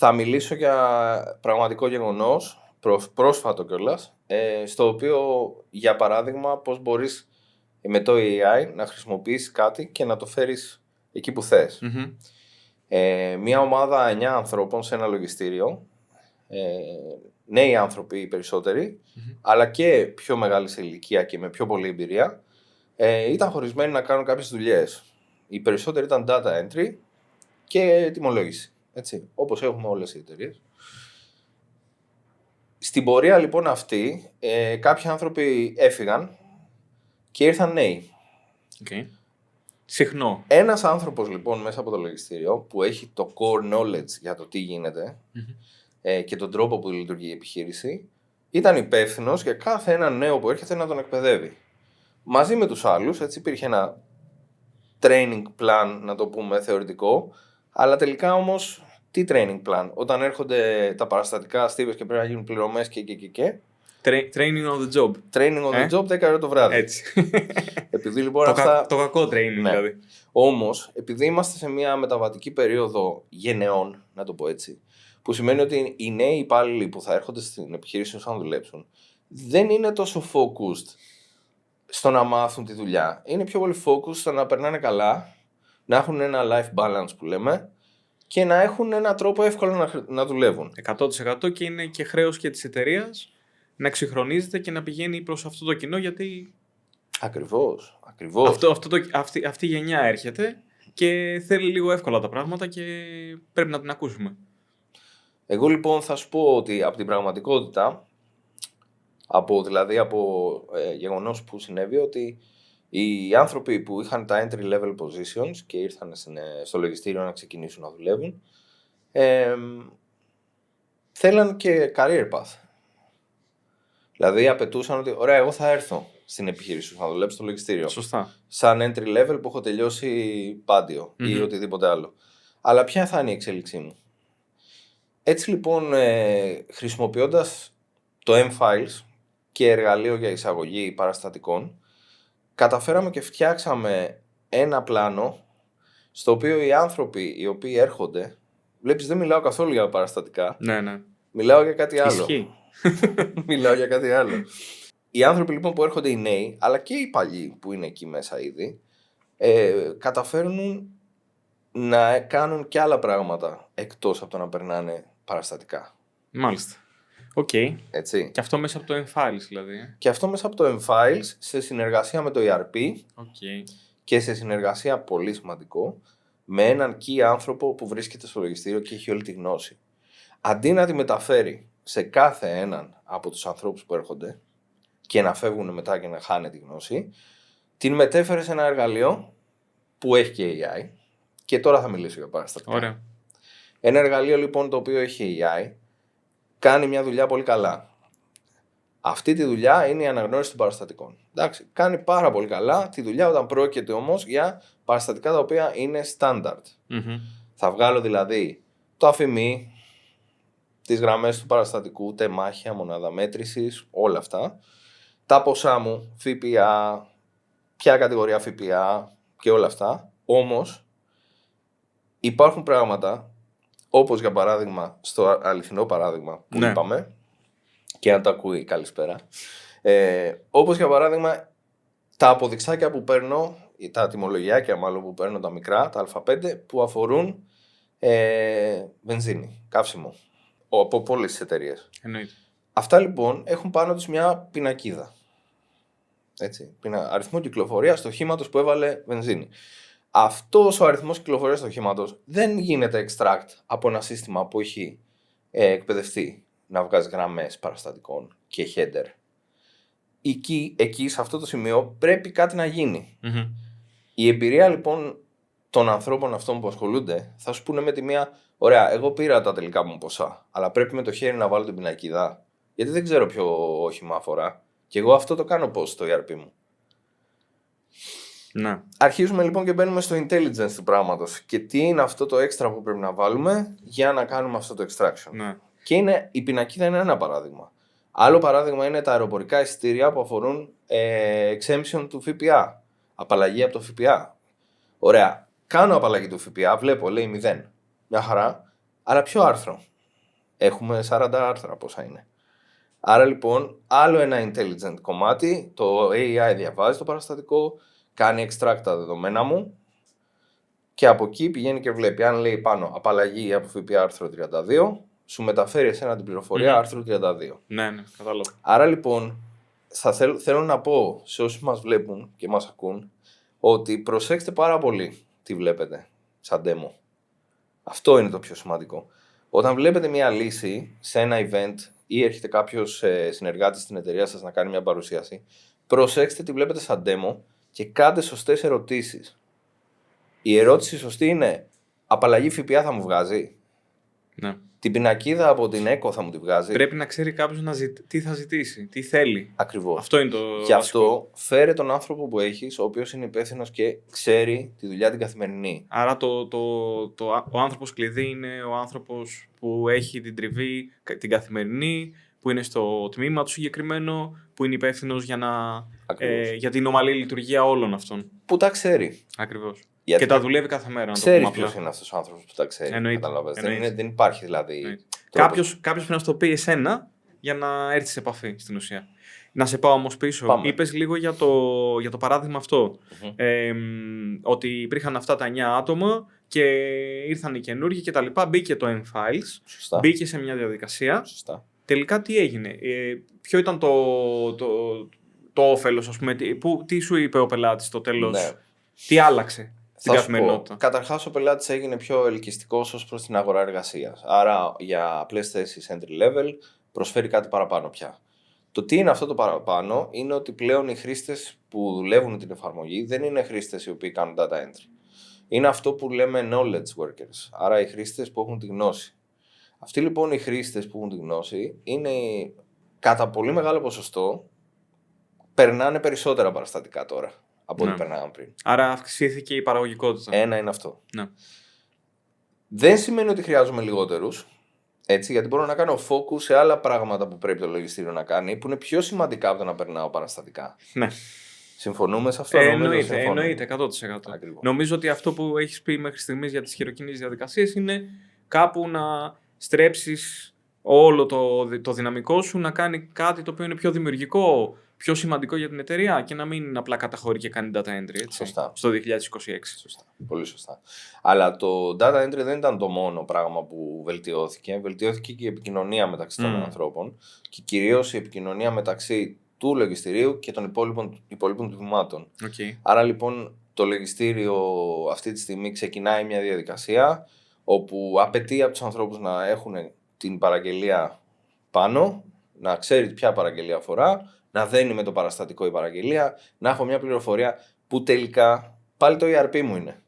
Θα μιλήσω για πραγματικό γεγονός, πρόσφατο κιόλας, στο οποίο, για παράδειγμα, πώς μπορείς με το AI να χρησιμοποιήσεις κάτι και να το φέρεις εκεί που θες. Μια ομάδα 9 ανθρώπων σε ένα λογιστήριο, νέοι άνθρωποι οι περισσότεροι, αλλά και πιο μεγάλη σε ηλικία και με πιο πολλή εμπειρία, ήταν χωρισμένοι να κάνουν κάποιες δουλειές. Οι περισσότεροι ήταν data entry και τιμολόγηση. Έτσι, όπως έχουμε όλες οι εταιρείες. Στην πορεία λοιπόν αυτή, κάποιοι άνθρωποι έφυγαν και ήρθαν νέοι. Okay. Συχνό. Ένας άνθρωπος λοιπόν μέσα από το λογιστήριο που έχει το core knowledge για το τι γίνεται και τον τρόπο που λειτουργεί η επιχείρηση, ήταν υπεύθυνος για κάθε ένα νέο που έρχεται να τον εκπαιδεύει. Μαζί με τους άλλους, έτσι υπήρχε ένα training plan, να το πούμε θεωρητικό, αλλά τελικά όμως τι training plan? Όταν έρχονται τα παραστατικά στίβες και πρέπει να γίνουν πληρωμές και. Training on the job. Training on the job 10 ώρα το βράδυ. Έτσι. Επειδή λοιπόν το κακό training ναι. δηλαδή. Όμως, επειδή είμαστε σε μια μεταβατική περίοδο γενεών, να το πω έτσι, που σημαίνει ότι οι νέοι υπάλληλοι που θα έρχονται στην επιχείρηση να δουλέψουν, δεν είναι τόσο focused στο να μάθουν τη δουλειά. Είναι πιο πολύ focused στο να περνάνε καλά, να έχουν ένα life balance που λέμε, και να έχουν έναν τρόπο εύκολο να δουλεύουν. 100% και είναι και χρέος και της εταιρείας να εξυγχρονίζεται και να πηγαίνει προς αυτό το κοινό, γιατί Ακριβώς. Αυτή η γενιά έρχεται και θέλει λίγο εύκολα τα πράγματα και πρέπει να την ακούσουμε. Εγώ λοιπόν θα σου πω ότι από την πραγματικότητα, από γεγονός που συνέβη, ότι οι άνθρωποι που είχαν τα entry level positions και ήρθαν στο λογιστήριο να ξεκινήσουν να δουλεύουν, θέλαν και career path. Δηλαδή απαιτούσαν ότι ωραία, εγώ θα έρθω στην επιχείρηση σου να δουλέψω στο λογιστήριο. Σωστά. Σαν entry level που έχω τελειώσει πάντιο ή οτιδήποτε άλλο. Αλλά ποια θα είναι η εξέλιξή μου? Έτσι λοιπόν, χρησιμοποιώντας το M-Files και εργαλείο για εισαγωγή παραστατικών, καταφέραμε και φτιάξαμε ένα πλάνο στο οποίο οι άνθρωποι οι οποίοι έρχονται, βλέπεις, δεν μιλάω καθόλου για παραστατικά. Ναι. Μιλάω για κάτι άλλο. Ισχύει. Μιλάω για κάτι άλλο. Οι άνθρωποι λοιπόν που έρχονται, οι νέοι, αλλά και οι παλιοί που είναι εκεί μέσα ήδη, καταφέρνουν να κάνουν και άλλα πράγματα εκτός από το να περνάνε παραστατικά. Μάλιστα. Οκ. Έτσι. Και αυτό μέσα από το M-Files δηλαδή. Και αυτό μέσα από το M-Files σε συνεργασία με το ERP και σε συνεργασία, πολύ σημαντικό, με έναν key άνθρωπο που βρίσκεται στο λογιστήριο και έχει όλη τη γνώση. Αντί να τη μεταφέρει σε κάθε έναν από τους ανθρώπους που έρχονται και να φεύγουν μετά και να χάνε τη γνώση, την μετέφερε σε ένα εργαλείο που έχει και AI, και τώρα θα μιλήσω για παραστατικά. Ωραία. Ένα εργαλείο λοιπόν το οποίο έχει AI κάνει μια δουλειά πολύ καλά. Αυτή τη δουλειά είναι η αναγνώριση των παραστατικών. Εντάξει, κάνει πάρα πολύ καλά τη δουλειά όταν πρόκειται όμως για παραστατικά τα οποία είναι standard. Θα βγάλω δηλαδή το αφημί, τις γραμμές του παραστατικού, τεμάχια, μονάδα μέτρησης, όλα αυτά. Τα ποσά μου, ΦΠΑ, ποια κατηγορία ΦΠΑ και όλα αυτά. Όμως υπάρχουν πράγματα, όπως για παράδειγμα στο αληθινό παράδειγμα που είπαμε, και αν το ακούει καλησπέρα, όπως για παράδειγμα τα αποδειξάκια που παίρνω, τα τιμολογιάκια μάλλον που παίρνω, τα μικρά, τα Α5, που αφορούν βενζίνη, καύσιμο, από πολλές τις εταιρείες. Εννοείται. Αυτά λοιπόν έχουν πάνω τους μια πινακίδα. Έτσι, αριθμό κυκλοφορίας του οχήματος που έβαλε βενζίνη. Αυτός ο αριθμός κυκλοφορίας του οχήματος δεν γίνεται extract από ένα σύστημα που έχει εκπαιδευτεί να βγάζει γραμμές παραστατικών και header. Εκεί, σε αυτό το σημείο, πρέπει κάτι να γίνει. Η εμπειρία λοιπόν των ανθρώπων αυτών που ασχολούνται θα σου πούνε με τη μία, ωραία, εγώ πήρα τα τελικά μου ποσά, αλλά πρέπει με το χέρι να βάλω την πινακίδα, γιατί δεν ξέρω ποιο όχημα αφορά. Και εγώ αυτό το κάνω πώς στο ERP μου. Ναι. Αρχίζουμε λοιπόν και μπαίνουμε στο intelligence του πράγματος. Και τι είναι αυτό το extra που πρέπει να βάλουμε για να κάνουμε αυτό το extraction. Ναι. Και η πινακίδα είναι ένα παράδειγμα. Άλλο παράδειγμα είναι τα αεροπορικά εισιτήρια που αφορούν exemption του ΦΠΑ. Απαλλαγή από το ΦΠΑ. Ωραία. Κάνω απαλλαγή του ΦΠΑ, βλέπω, λέει 0. Μια χαρά. Αλλά ποιο άρθρο? Έχουμε 40 άρθρα πόσα είναι. Άρα λοιπόν, άλλο ένα intelligent κομμάτι, το AI διαβάζει το παραστατικό, κάνει extract τα δεδομένα μου και από εκεί πηγαίνει και βλέπει. Αν λέει πάνω απαλλαγή από ΦΠΑ άρθρο 32, σου μεταφέρει εσένα την πληροφορία άρθρο 32. Ναι, κατάλαβα. Άρα λοιπόν, θέλω να πω σε όσους μας βλέπουν και μας ακούν, ότι προσέξτε πάρα πολύ τι βλέπετε σαν demo. Αυτό είναι το πιο σημαντικό. Όταν βλέπετε μια λύση σε ένα event ή έρχεται κάποιος συνεργάτης στην εταιρεία σας να κάνει μια παρουσίαση, προσέξτε τι βλέπετε σαν demo και κάντε σωστές ερωτήσεις. Η ερώτηση σωστή είναι, απαλλαγή ΦΠΑ θα μου βγάζει? Ναι. Την πινακίδα από την ΕΚΟ θα μου τη βγάζει? Πρέπει να ξέρει κάποιος τι θα ζητήσει, τι θέλει. Ακριβώς. Αυτό είναι το Γι' αυτό φέρε τον άνθρωπο που έχεις, ο οποίος είναι υπεύθυνος και ξέρει τη δουλειά την καθημερινή. Άρα ο άνθρωπος κλειδί είναι ο άνθρωπος που έχει την τριβή την καθημερινή, που είναι στο τμήμα του συγκεκριμένο, που είναι υπεύθυνος για την ομαλή λειτουργία όλων αυτών. Που τα ξέρει. Ακριβώς. Γιατί και τα δουλεύει κάθε μέρα. Ξέρεις ποιος είναι αυτός ο άνθρωπος που τα ξέρει. Εννοείται. Δεν υπάρχει δηλαδή. Κάποιος πρέπει να σου το πει εσένα για να έρθει σε επαφή στην ουσία. Να σε πάω όμως πίσω. Πάμε. Είπες λίγο για το παράδειγμα αυτό. Ότι υπήρχαν αυτά τα 9 άτομα και ήρθαν οι καινούργοι και τα λοιπά. Μπήκε το M-Files. Σωστά. Μπήκε σε μια διαδικασία. Σωστά. Τελικά τι έγινε? Ποιο ήταν το όφελος, ας πούμε? Τι σου είπε ο πελάτης στο τέλος? Ναι. Τι άλλαξε στην Θα σου καθημερινότητα? πω, καταρχάς ο πελάτης έγινε πιο ελκυστικός ως προς την αγορά εργασίας. Άρα για απλές θέσεις entry level προσφέρει κάτι παραπάνω πια. Το τι είναι αυτό το παραπάνω είναι ότι πλέον οι χρήστες που δουλεύουν την εφαρμογή δεν είναι χρήστες οι οποίοι κάνουν data entry. Είναι αυτό που λέμε knowledge workers, άρα οι χρήστες που έχουν τη γνώση. Αυτοί λοιπόν οι χρήστες που έχουν τη γνώση είναι κατά πολύ μεγάλο ποσοστό περνάνε περισσότερα παραστατικά τώρα από ό,τι περνάγαν πριν. Άρα αυξήθηκε η παραγωγικότητα. Ένα είναι αυτό. Ναι. Δεν σημαίνει ότι χρειάζομαι λιγότερους. Έτσι, γιατί μπορώ να κάνω focus σε άλλα πράγματα που πρέπει το λογιστήριο να κάνει, που είναι πιο σημαντικά από το να περνάω παραστατικά. Ναι. Συμφωνούμε σε αυτό? Εννοείται, 100%. Ακριβώς. Νομίζω ότι αυτό που έχεις πει μέχρι στιγμής για τις χειροκίνητες διαδικασίες είναι κάπου να στρέψεις όλο το δυναμικό σου να κάνει κάτι το οποίο είναι πιο δημιουργικό, πιο σημαντικό για την εταιρεία και να μην απλά καταχωρεί και κάνει data entry, έτσι, Σωστά. στο 2026. Σωστά. Πολύ σωστά. Αλλά το data entry δεν ήταν το μόνο πράγμα που βελτιώθηκε. Βελτιώθηκε και η επικοινωνία μεταξύ των ανθρώπων και κυρίως η επικοινωνία μεταξύ του λογιστηρίου και των υπόλοιπων τμήματων. Okay. Άρα λοιπόν το λογιστήριο αυτή τη στιγμή ξεκινάει μια διαδικασία όπου απαιτεί από τους ανθρώπους να έχουν την παραγγελία πάνω, να ξέρει ποια παραγγελία αφορά, να δένει με το παραστατικό η παραγγελία, να έχω μια πληροφορία που τελικά πάλι το ERP μου είναι.